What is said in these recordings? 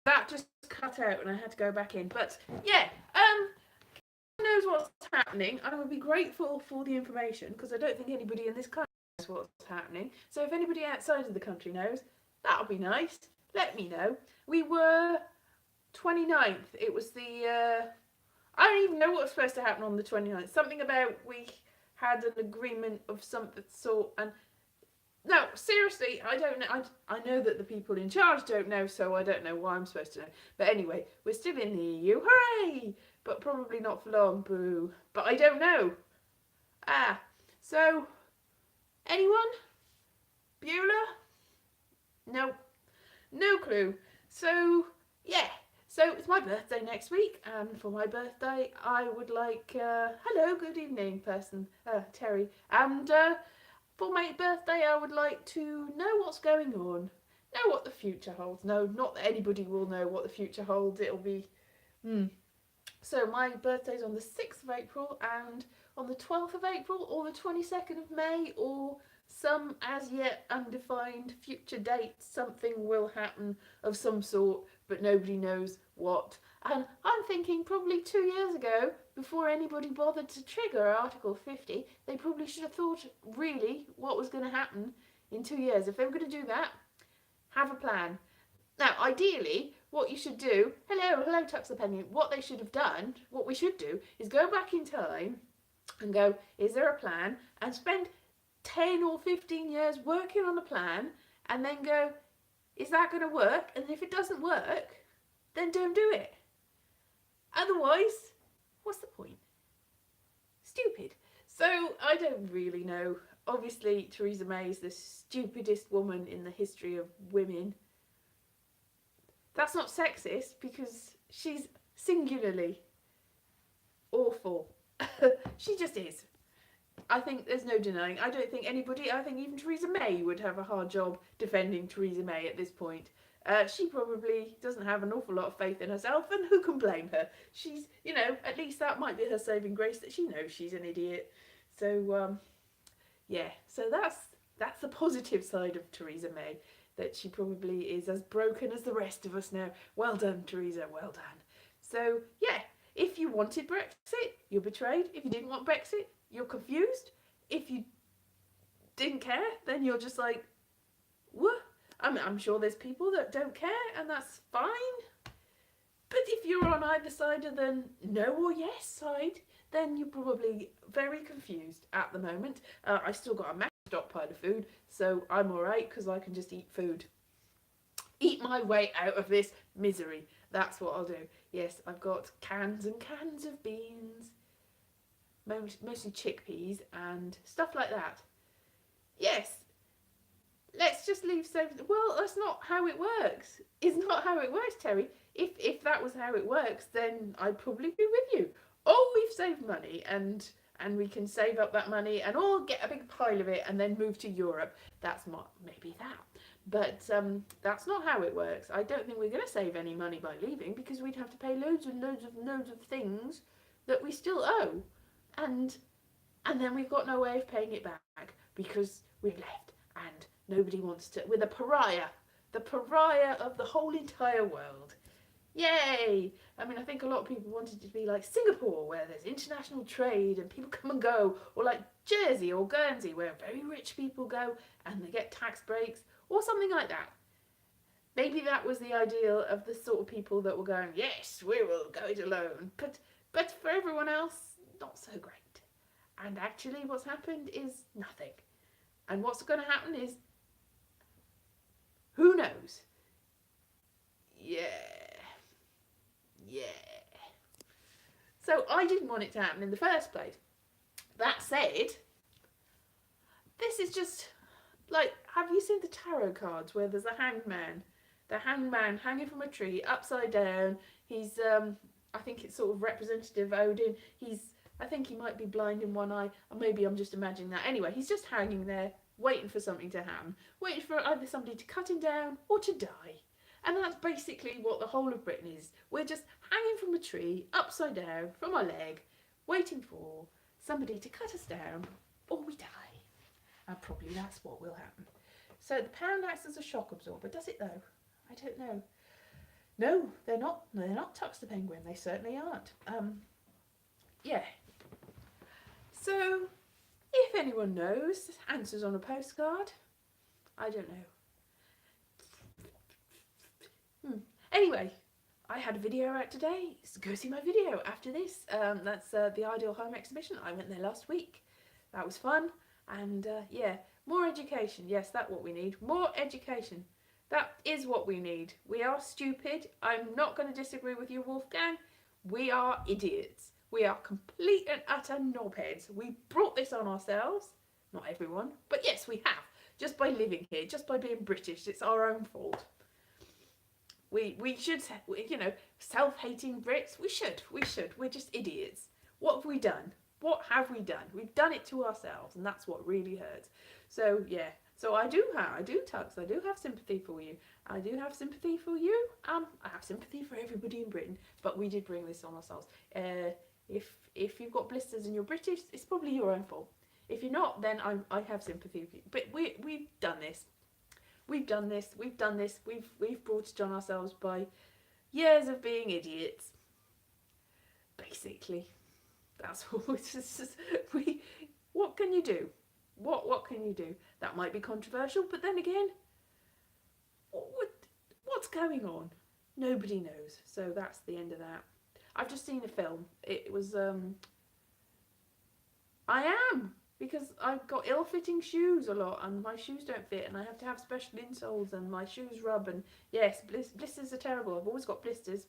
that just cut out and I had to go back in. But yeah, knows what's happening, and I would be grateful for the information because I don't think anybody in this country knows what's happening. So if anybody outside of the country knows, that'll be nice. Let me know. We were 29th. It was the I don't even know what was supposed to happen on the 29th. Something about we had an agreement of some sort, and no, seriously, I don't know. I know that the people in charge don't know, so I don't know why I'm supposed to know. But anyway, we're still in the EU. Hooray! But probably not for long. Boo. But I don't know. So, anyone? Beulah? No. No clue. So, yeah. So, it's my birthday next week, and for my birthday, I would like, hello, good evening, person, Terry, and, for my birthday, I would like to know what's going on, know what the future holds. No, not that anybody will know what the future holds. It'll be, So my birthday's on the 6th of April, and on the 12th of April, or the 22nd of May, or some as yet undefined future date. Something will happen of some sort, but nobody knows what. And I'm thinking probably 2 years ago, before anybody bothered to trigger Article 50, they probably should have thought really what was going to happen in 2 years. If they were going to do that, have a plan. Now, ideally, what you should do, hello, Tuxapenny, what they should have done, what we should do, is go back in time and go, is there a plan? And spend 10 or 15 years working on a plan, and then go, is that going to work? And if it doesn't work, then don't do it. Otherwise, what's the point? Stupid. So I don't really know. Obviously, Theresa May is the stupidest woman in the history of women. That's not sexist because she's singularly awful. She just is. I think there's no denying. I don't think anybody, I think even Theresa May would have a hard job defending Theresa May at this point. She probably doesn't have an awful lot of faith in herself, and who can blame her? She's, at least that might be her saving grace, that she knows she's an idiot. So, yeah, so that's the positive side of Theresa May, that she probably is as broken as the rest of us now. Well done, Theresa, well done. So, yeah, if you wanted Brexit, you're betrayed. If you didn't want Brexit, you're confused. If you didn't care, then you're just like, what? I'm sure there's people that don't care, and that's fine. But if you're on either side of the no or yes side, then you're probably very confused at the moment. I still got a massive stockpile of food, so I'm alright because I can just eat food. Eat my way out of this misery. That's what I'll do. Yes, I've got cans and cans of beans, mostly chickpeas and stuff like that. Yes, let's just leave savings. Well, that's not how it works. It's not how it works, Terry. If that was how it works, then I'd probably be with you. Oh, we've saved money, and we can save up that money and all get a big pile of it and then move to Europe. That's maybe that. But that's not how it works. I don't think we're going to save any money by leaving, because we'd have to pay loads and loads of things that we still owe. And then we've got no way of paying it back because we've left and nobody wants to. We're the pariah of the whole entire world. Yay! I mean, I think a lot of people wanted to be like Singapore, where there's international trade and people come and go, or like Jersey or Guernsey, where very rich people go and they get tax breaks, or something like that. Maybe that was the ideal of the sort of people that were going, yes, we will go it alone. But for everyone else, not so great. And actually what's happened is nothing. And what's going to happen is, who knows? Yeah. So I didn't want it to happen in the first place. That said, this is just like, have you seen the tarot cards where there's a hangman? The hangman hanging from a tree, upside down. He's, I think it's sort of representative Odin. I think he might be blind in one eye, or maybe I'm just imagining that. Anyway, he's just hanging there, waiting for something to happen, waiting for either somebody to cut him down or to die. And that's basically what the whole of Britain is. We're just hanging from a tree, upside down, from our leg, waiting for somebody to cut us down, or we die. And probably that's what will happen. So the pound acts as a shock absorber. Does it though? I don't know. No, they're not. They're not Tux the Penguin. They certainly aren't. Yeah. So, if anyone knows answers on a postcard, I don't know. Anyway, I had a video out today. So go see my video after this. That's the Ideal Home Exhibition. I went there last week. That was fun. And yeah, more education. Yes, that's what we need. More education. That is what we need. We are stupid. I'm not going to disagree with you, Wolfgang. We are idiots. We are complete and utter knobheads. We brought this on ourselves. Not everyone, but yes, we have. Just by living here, just by being British. It's our own fault. We should, you know, self-hating Brits. We should. We're just idiots. What have we done? What have we done? We've done it to ourselves, and that's what really hurts. So yeah. So I do, Tux. I do have sympathy for you. I do have sympathy for you. I have sympathy for everybody in Britain. But we did bring this on ourselves. If you've got blisters and you're British, it's probably your own fault. If you're not, then I have sympathy for you. But we've done this. We've done this. We've brought it on ourselves by years of being idiots. Basically, that's all. What can you do? What can you do? That might be controversial, but then again, what's going on? Nobody knows. So that's the end of that. I've just seen a film. It was I am, because I've got ill-fitting shoes a lot, and my shoes don't fit, and I have to have special insoles, and my shoes rub, and yes, blisters are terrible. I've always got blisters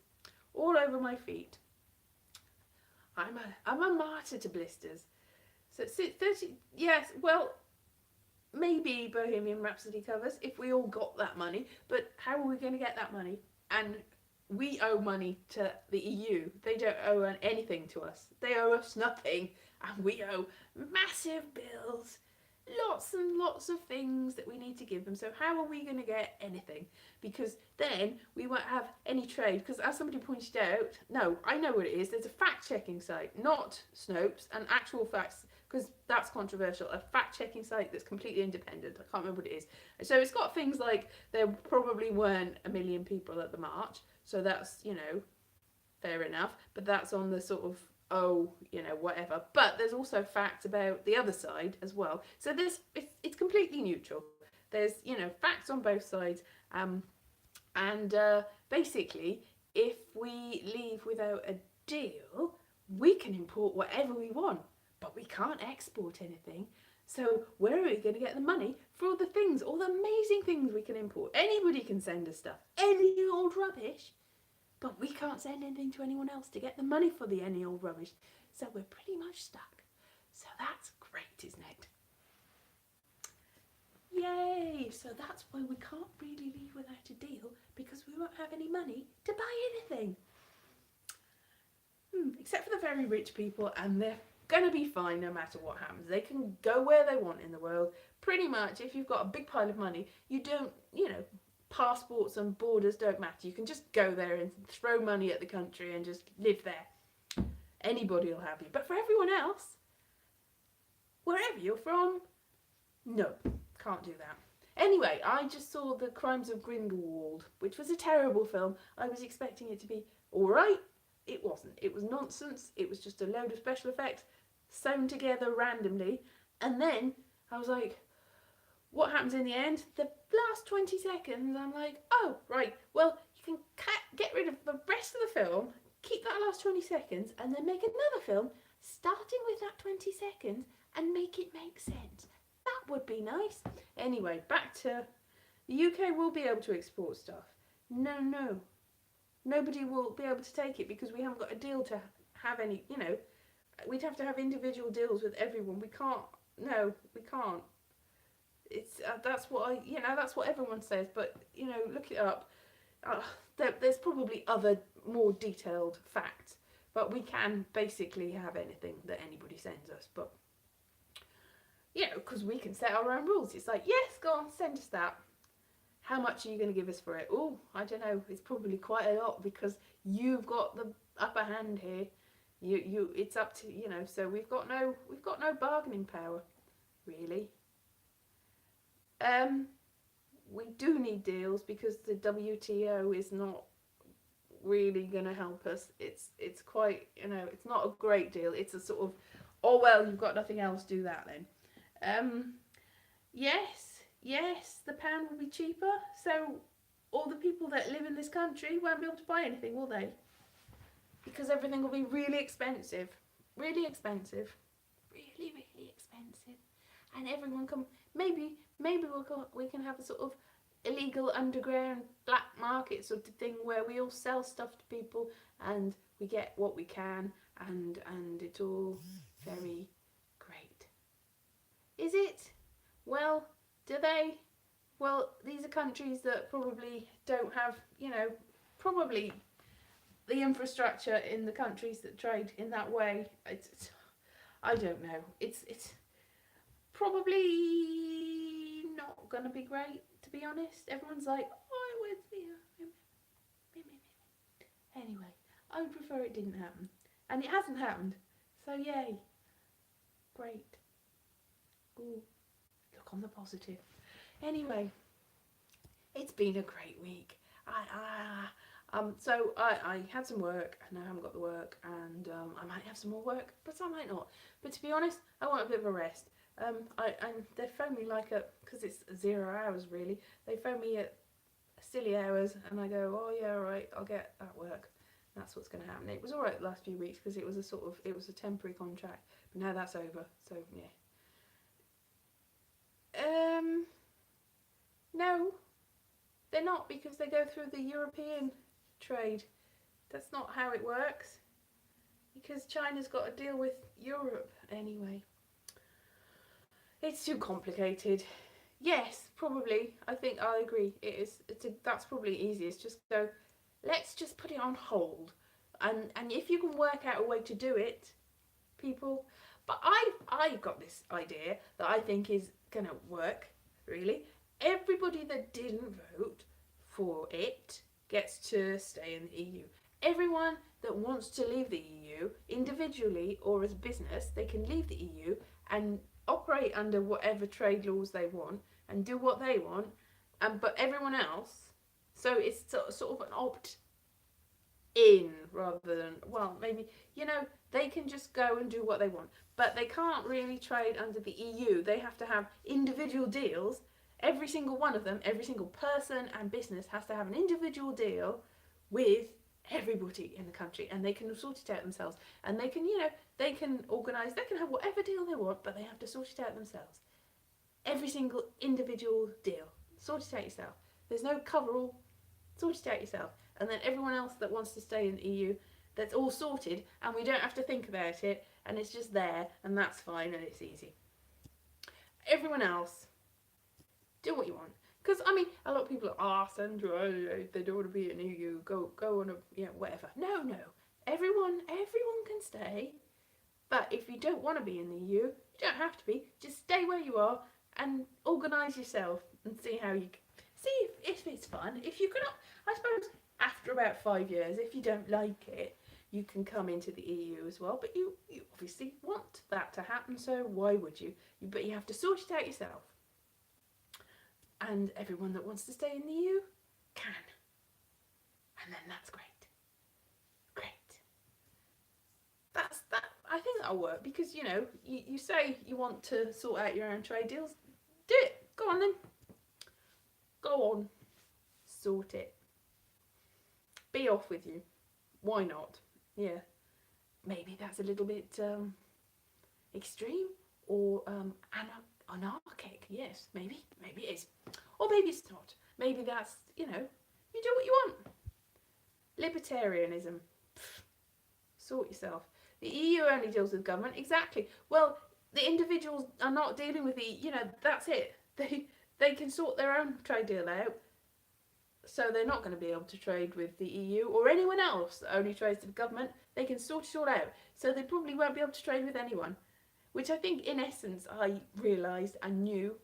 all over my feet. I'm a martyr to blisters. So 30, yes, well, maybe Bohemian Rhapsody covers if we all got that money, but how are we going to get that money? And we owe money to the EU. They don't owe anything to us. They owe us nothing, and we owe massive bills, lots and lots of things that we need to give them. So how are we going to get anything? Because then we won't have any trade. Because as somebody pointed out, no, I know what it is. There's a fact-checking site, not Snopes, and actual facts, because that's controversial. A fact-checking site that's completely independent. I can't remember what it is. So it's got things like there probably weren't 1 million people at the march. So that's, you know, fair enough. But that's on the sort of, you know, whatever. But there's also facts about the other side as well. So it's completely neutral. There's, you know, facts on both sides. And basically, if we leave without a deal, we can import whatever we want, but we can't export anything. So where are we going to get the money for all the things, all the amazing things we can import? Anybody can send us stuff, any old rubbish, but we can't send anything to anyone else to get the money for the any old rubbish. So we're pretty much stuck. So that's great, isn't it? Yay! So that's why we can't really leave without a deal, because we won't have any money to buy anything. Except for the very rich people, and they're going to be fine no matter what happens. They can go where they want in the world. Pretty much, if you've got a big pile of money, you don't, you know, passports and borders don't matter. You can just go there and throw money at the country and just live there. Anybody will have you. But for everyone else, wherever you're from, no, can't do that. Anyway, I just saw The Crimes of Grindelwald, which was a terrible film. I was expecting it to be alright. It wasn't. It was nonsense. It was just a load of special effects sewn together randomly. And then I was like, what happens in the end? The last 20 seconds, I'm like, oh, right, well, you can get rid of the rest of the film, keep that last 20 seconds, and then make another film starting with that 20 seconds and make it make sense. That would be nice. Anyway, back to the UK will be able to export stuff. No. Nobody will be able to take it because we haven't got a deal to have any, you know, we'd have to have individual deals with everyone. We can't, no, we can't. It's, that's what that's what everyone says, but, you know, look it up. There's probably other more detailed facts, but we can basically have anything that anybody sends us, but, you know, because we can set our own rules. It's like, yes, go on, send us that. How much are you going to give us for it? Oh, I don't know. It's probably quite a lot because you've got the upper hand here. It's up to, you know. So we've got no bargaining power, really. We do need deals because the WTO is not really going to help us. It's quite, it's not a great deal. It's a sort of, oh well, you've got nothing else, do that then. Yes, the pound will be cheaper. So all the people that live in this country won't be able to buy anything, will they? Because everything will be really expensive. Really expensive. Really, really expensive. And everyone can, maybe we can have a sort of illegal underground black market sort of thing where we all sell stuff to people and we get what we can, and it's all very great. Is it? Well, do they? Well, these are countries that probably don't have, probably the infrastructure in the countries that trade in that way. I don't know. It's probably not going to be great, to be honest. Everyone's like, oh, it was me. Anyway, I would prefer it didn't happen. And it hasn't happened. So yay. Great. Ooh, look on the positive. Anyway, it's been a great week. So I had some work, and I haven't got the work, and I might have some more work, but I might not. But to be honest, I want a bit of a rest. They phone me because it's 0 hours really. They phone me at silly hours, and I go, oh yeah, all right, I'll get that work. That's what's going to happen. It was all right the last few weeks because it was a temporary contract, but now that's over. So yeah. No, they're not, because they go through the European trade. That's not how it works, because China's got to deal with Europe anyway. It's too complicated. Yes, probably. I think I'll agree. It is. That's probably easiest. Just go. Let's just put it on hold, and if you can work out a way to do it, people. But I've got this idea that I think is gonna work. Really, everybody that didn't vote for it gets to stay in the EU. Everyone that wants to leave the EU, individually or as a business, they can leave the EU and operate under whatever trade laws they want and do what they want. But everyone else, so it's sort of an opt-in rather than, well, maybe, they can just go and do what they want. But they can't really trade under the EU. They have to have individual deals. Every single one of them, every single person and business has to have an individual deal with everybody in the country, and they can sort it out themselves. And they can, they can organise, they can have whatever deal they want, but they have to sort it out themselves. Every single individual deal. Sort it out yourself. There's no coverall. Sort it out yourself. And then everyone else that wants to stay in the EU, that's all sorted, and we don't have to think about it, and it's just there, and that's fine, and it's easy. Everyone else, do what you want. Because, a lot of people are, Sandra, they don't want to be in the EU, go on whatever. No. Everyone can stay. But if you don't want to be in the EU, you don't have to be. Just stay where you are and organise yourself and see how you see if it's fun. If you cannot, I suppose after about 5 years, if you don't like it, you can come into the EU as well. But you obviously want that to happen, so why would you? But you have to sort it out yourself. And everyone that wants to stay in the EU can. And then that's great. That. I think that'll work, because, you say you want to sort out your own trade deals. Do it. Go on then. Go on. Sort it. Be off with you. Why not? Yeah. Maybe that's a little bit extreme or anarchic. Yes, maybe it is. Or maybe it's not. Maybe that's, you do what you want. Libertarianism. Pfft. Sort yourself. The EU only deals with government. Exactly. Well, the individuals are not dealing with that's it. They can sort their own trade deal out. So they're not going to be able to trade with the EU or anyone else that only trades with government. They can sort it all out. So they probably won't be able to trade with anyone. Which I think, in essence, I realised and knew,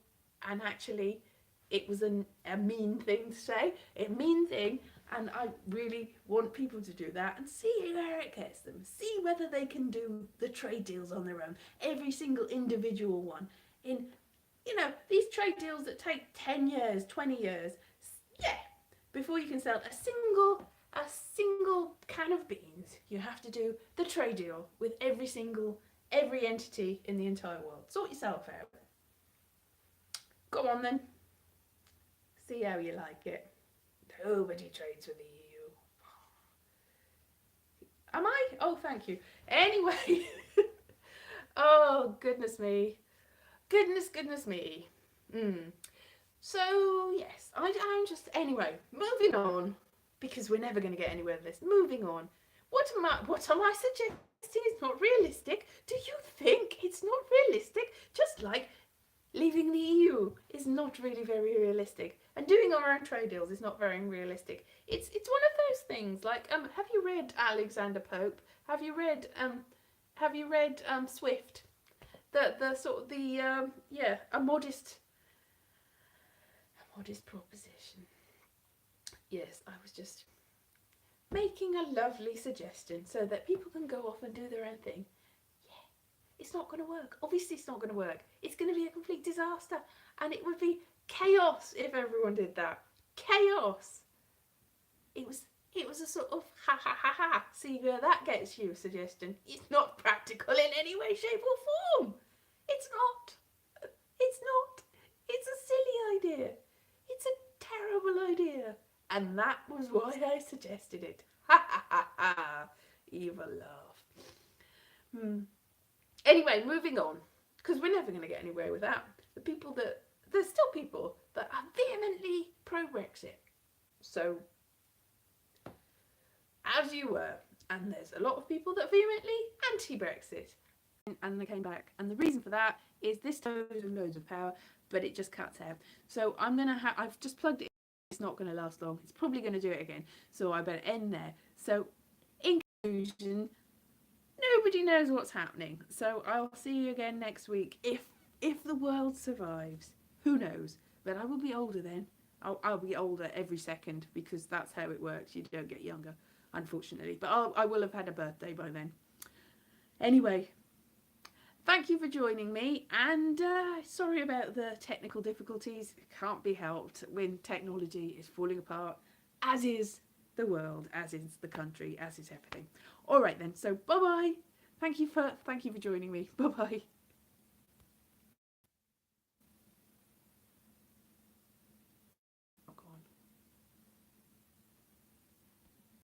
and actually it was a mean thing to say, a mean thing, and I really want people to do that and see where it gets them. See whether they can do the trade deals on their own, every single individual one. In, these trade deals that take 10 years, 20 years, yeah, before you can sell a single can of beans, you have to do the trade deal with every entity in the entire world. Sort yourself out. Go on then. See how you like it. Nobody trades with the EU. Am I? Oh, thank you. Anyway. Oh, goodness me. Goodness me. So, yes, I'm just, anyway, moving on, because we're never going to get anywhere with this. Moving on. What am I suggesting is not realistic? Do you think it's not realistic? Just like leaving the EU is not really very realistic, and doing our own trade deals is not very realistic. It's one of those things. Like, have you read Alexander Pope? Have you read Swift? The sort of a modest proposition. Yes, I was just making a lovely suggestion so that people can go off and do their own thing. It's not going to work. Obviously, it's not going to work. It's going to be a complete disaster. And it would be chaos if everyone did that. Chaos. It was a sort of ha. See where that gets you suggestion. It's not practical in any way, shape or form. It's not. It's not. It's a silly idea. It's a terrible idea. And that was why I suggested it. Ha. Evil laugh. Anyway, moving on, because we're never going to get anywhere with that. There's still people that are vehemently pro-Brexit. So, as you were, and there's a lot of people that are vehemently anti-Brexit. And they came back, and the reason for that is this loads of power, but it just cuts out. So I've just plugged it in. It's not going to last long. It's probably going to do it again. So I better end there. So, in conclusion, nobody knows what's happening. So I'll see you again next week if the world survives. Who knows? But I will be older then. I'll be older every second, because that's how it works. You don't get younger, unfortunately. But I will have had a birthday by then. Anyway, thank you for joining me, and sorry about the technical difficulties. It can't be helped when technology is falling apart, as is the world, as is the country, as is everything. All right then, so bye bye. Thank you for joining me. Bye bye.